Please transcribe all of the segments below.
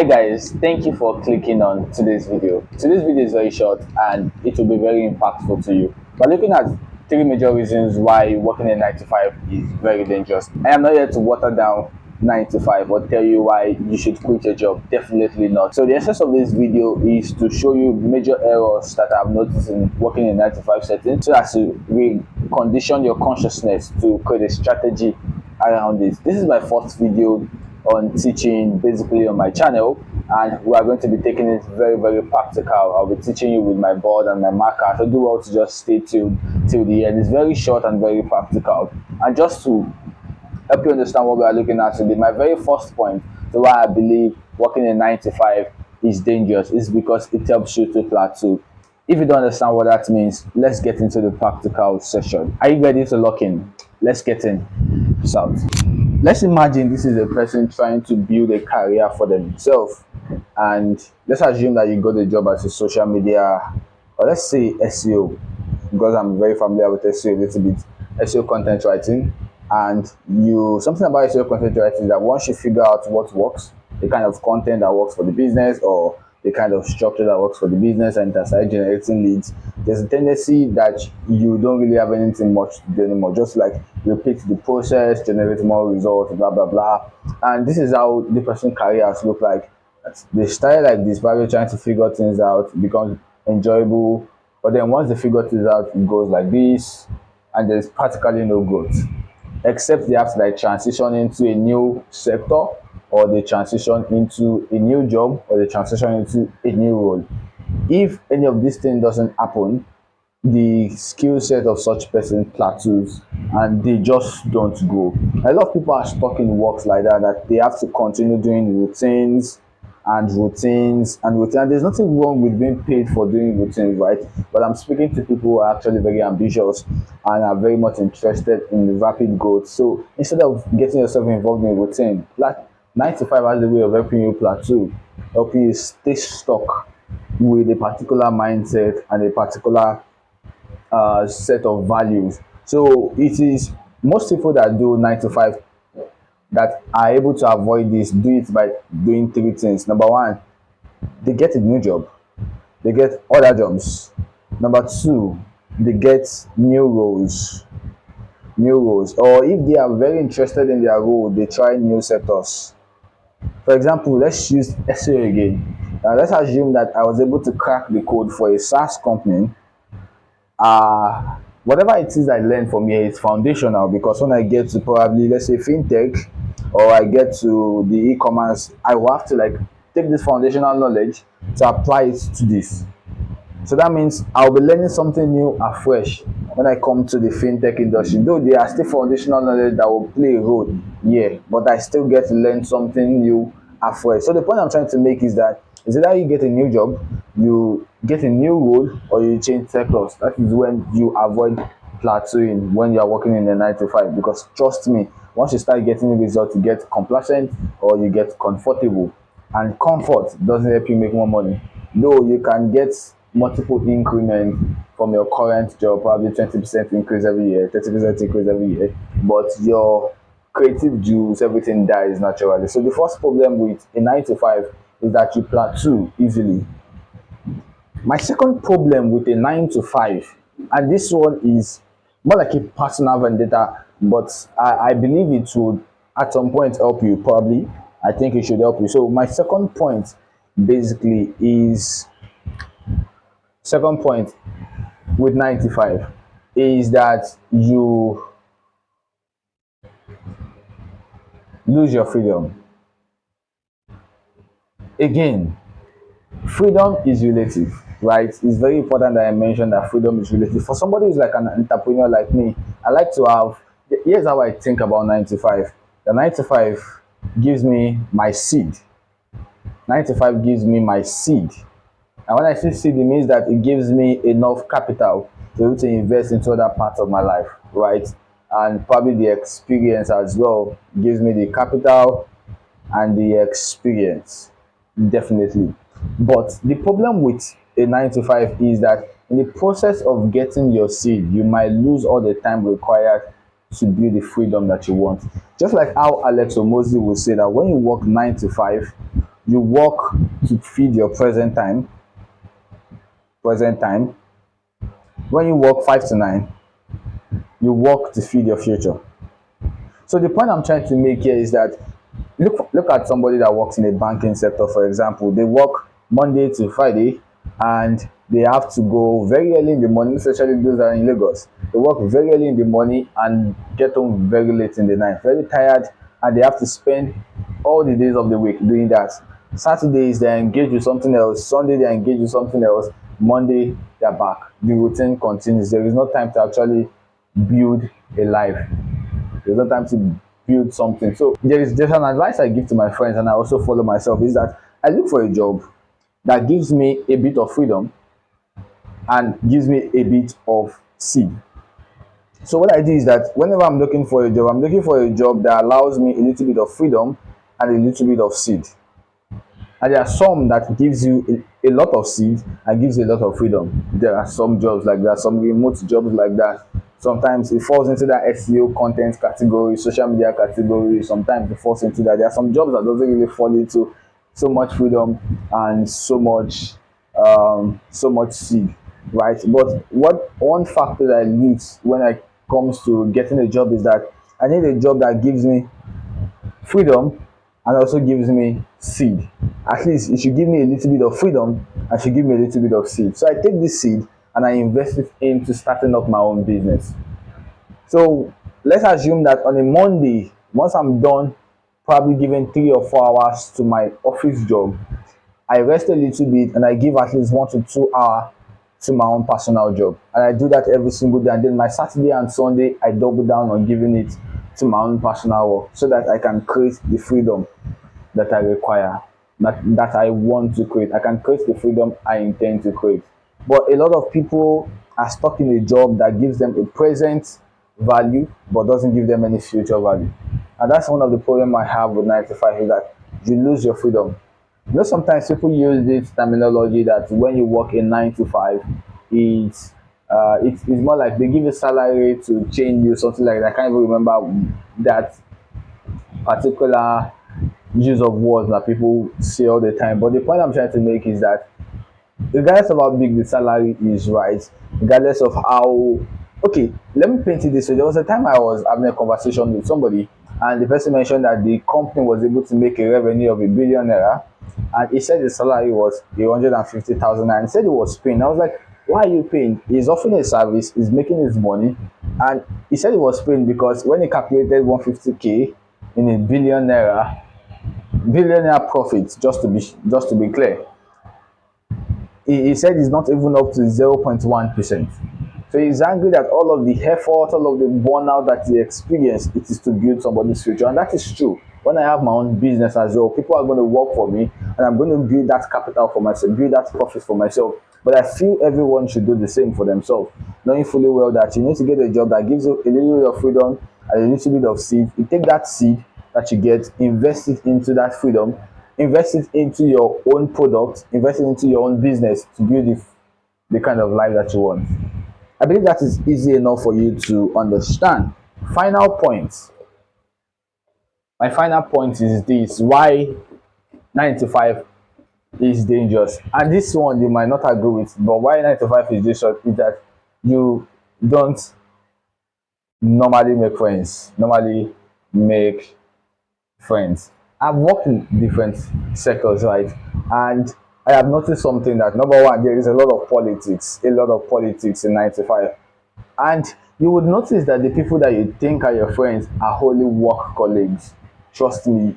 Hi guys, thank you for clicking on today's video. Today's video is very short and it will be very impactful to you. We're looking at three major reasons why working a 9 to 5 is very dangerous. I am not here to water down 9 to 5 or tell you why you should quit your job. Definitely not. So the essence of this video is to show you major errors that I've noticed in working in 9 to 5 setting so as to recondition your consciousness to create a strategy around it. This is my first video on teaching basically on my channel, and we are going to be taking it very practical. I'll be teaching you with my board and my marker, so do well to just stay tuned till the end. It's very short and very practical, and just to help you understand what we are looking at today, my very first point to why I believe working a 9 to 5 is dangerous is because it helps you to plateau. If you don't understand what that means, let's get into the practical session. Are you ready to lock in? Let's get in. Peace out. Let's imagine this is a person trying to build a career for themselves, and let's assume that you got a job as a social media, or let's say SEO, because I'm very familiar with SEO a little bit, SEO content writing. And you something about SEO content writing is that once you figure out what works, the kind of content that works for the business, or the kind of structure that works for the business, and it started generating leads, there's a tendency that you don't really have anything much to do anymore. Just like repeat the process, generate more results, blah blah blah. And this is how the person careers look like. They start like this, probably trying to figure things out, it becomes enjoyable, but then once they figure things out, it goes like this, and there's practically no growth, except they have to like transition into a new sector, or they transition into a new job, or they transition into a new role. If any of these things doesn't happen, the skill set of such person plateaus and they just don't grow. A lot of people are stuck in works like that they have to continue doing routines and routines and routines. And there's nothing wrong with being paid for doing routines, right? But I'm speaking to people who are actually very ambitious and are very much interested in the rapid growth. So instead of getting yourself involved in routine, like 9 to 5 has a way of helping you plateau, helping you stay stuck with a particular mindset and a particular set of values. So it is most people that do 9 to 5 that are able to avoid this do it by doing three things. Number one, they get a new job, they get other jobs. Number two, they get new roles, or if they are very interested in their role, they try new sectors. For example, let's use SEO again. Let's assume that I was able to crack the code for a SaaS company. Whatever it is I learned from here is foundational, because when I get to probably, let's say, fintech, or I get to the e-commerce, I will have to like take this foundational knowledge to apply it to this. So that means I'll be learning something new afresh when I come to the fintech industry. Though there are still foundational knowledge that will play a role, yeah, but I still get to learn something new afresh. So the point I'm trying to make is that is either you get a new job, you get a new role, or you change sectors. That is when you avoid plateauing when you are working in a 9 to 5. Because trust me, once you start getting results, you get complacent or you get comfortable, and comfort doesn't help you make more money. Though you can get multiple increments from your current job, probably 20% increase every year, 30% increase every year, but your creative juice, everything dies naturally. So the first problem with a 9 to 5 is that you plateau easily. My second problem with a 9 to 5, and this one is more like a personal vendetta, but I believe it would at some point help you. Probably, I think it should help you. So my second point with 95 is that you lose your freedom. Again, freedom is relative, right? It's very important that I mention that freedom is relative. For somebody who's like an entrepreneur like me, I like to have, here's how I think about 9 to 5. The 9 to 5 gives me my seed. 9 to 5 gives me my seed. And when I say seed, it means that it gives me enough capital to be able to invest into other parts of my life, right? And probably the experience as well gives me the capital and the experience, definitely. But the problem with a 9 to 5 is that in the process of getting your seed, you might lose all the time required to build the freedom that you want. Just like how Alex Omozi will say that when you work 9 to 5, You work to feed your present time. When you work 5 to 9, you work to feed your future. So the point I'm trying to make here is that look at somebody that works in the banking sector, for example. They work Monday to Friday, and they have to go very early in the morning, especially those that are in Lagos. They work very early in the morning and get home very late in the night, very tired, and they have to spend all the days of the week doing that. Saturdays they engage with something else, Sunday they engage with something else, Monday they're back. The routine continues. There is no time to actually build a life. There's no time to build something. So there's an advice I give to my friends, and I also follow myself, is that I look for a job that gives me a bit of freedom and gives me a bit of seed. So what I do is that whenever I'm looking for a job, I'm looking for a job that allows me a little bit of freedom and a little bit of seed. And there are some that gives you a lot of seed and gives you a lot of freedom. There are some jobs like that, some remote jobs like that. Sometimes it falls into that SEO content category, social media category. Sometimes it falls into that. There are some jobs that doesn't really fall into so much freedom and so much seed, right? But what one factor that I lose when it comes to getting a job is that I need a job that gives me freedom and also gives me seed. At least it should give me a little bit of freedom and should give me a little bit of seed. So I take this seed and I invest it into starting up my own business. So let's assume that on a Monday, once I'm done probably giving 3 or 4 hours to my office job, I rest a little bit and I give at least 1 to 2 hours to my own personal job. And I do that every single day. And then my Saturday and Sunday, I double down on giving it to my own personal work so that I can create the freedom that I require, that I want to create. I can create the freedom I intend to create. But a lot of people are stuck in a job that gives them a present value but doesn't give them any future value. And that's one of the problems I have with 9 to 5, is that you lose your freedom. Sometimes people use this terminology that when you work in 9 to 5, it's more like they give you salary to change you, something like that. I can't even remember that particular use of words that people say all the time. But the point I'm trying to make is that regardless of how big the salary is, right? Regardless of how, okay, let me paint it this way. There was a time I was having a conversation with somebody, and the person mentioned that the company was able to make a revenue of £1 billion, and he said the salary was 150,000, and he said he was paying. I was like, why are you paying? He's offering a service, he's making his money, and he said he was paying because when he calculated 150k in billionaire profit, just to be clear, he said it's not even up to 0.1%. So he's angry that all of the effort, all of the burnout that he experienced, it is to build somebody's future. And that is true. When I have my own business as well, people are going to work for me and I'm going to build that capital for myself, build that profit for myself. But I feel everyone should do the same for themselves, knowing fully well that you need to get a job that gives you a little bit of freedom and a little bit of seed. You take that seed that you get, invest it into that freedom, invest it into your own product, invest it into your own business to build the kind of life that you want. I believe that is easy enough for you to understand. Final point. My final point is this: why 9 to 5 is dangerous. And this one you might not agree with, but why 9 to 5 is dangerous is that you don't normally make friends. I've worked in different sectors, right? And I have noticed something, that number one, there is a lot of politics in 9 to 5. And you would notice that the people that you think are your friends are wholly work colleagues. Trust me,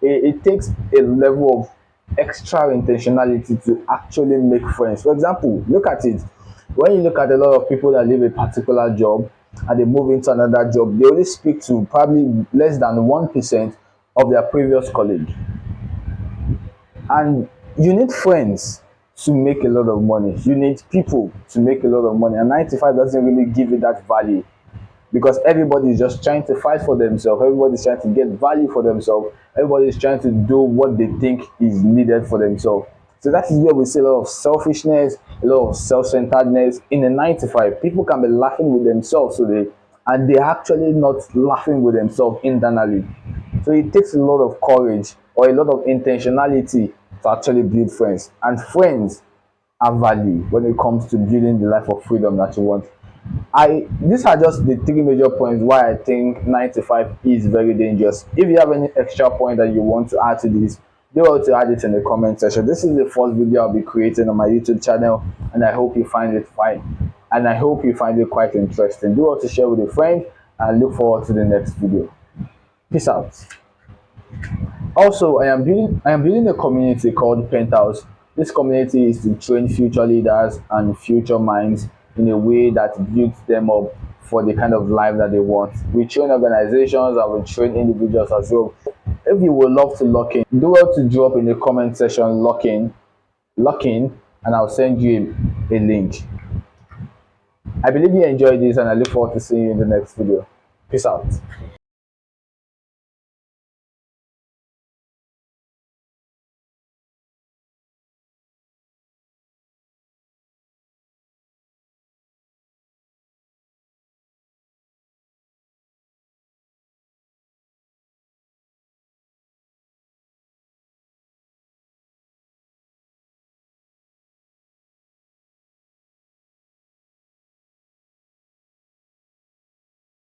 it takes a level of extra intentionality to actually make friends. For example, look at it. When you look at a lot of people that leave a particular job and they move into another job, they only speak to probably less than 1% of their previous colleague. And you need friends to make a lot of money. You need people to make a lot of money. And 9 to 5 doesn't really give you that value, because everybody is just trying to fight for themselves. Everybody's trying to get value for themselves. Everybody's trying to do what they think is needed for themselves. So that is where we see a lot of selfishness, a lot of self-centeredness in a 9 to 5. People can be laughing with themselves today, and they're actually not laughing with themselves internally. So it takes a lot of courage or a lot of intentionality to actually build friends. And friends have value when it comes to building the life of freedom that you want. These are just the three major points why I think 9 to 5 is very dangerous. If you have any extra point that you want to add to this, do well to add it in the comment section. This is the first video I'll be creating on my YouTube channel, and I hope you find it fine. And I hope you find it quite interesting. Do well to share with a friend, and look forward to the next video. Peace out. Also, I am building a community called Penthouse. This community is to train future leaders and future minds in a way that builds them up for the kind of life that they want. We train organizations and we train individuals as well. If you would love to lock in, do well to drop in the comment section lock in, and I'll send you a link. I believe you enjoyed this, and I look forward to seeing you in the next video. Peace out.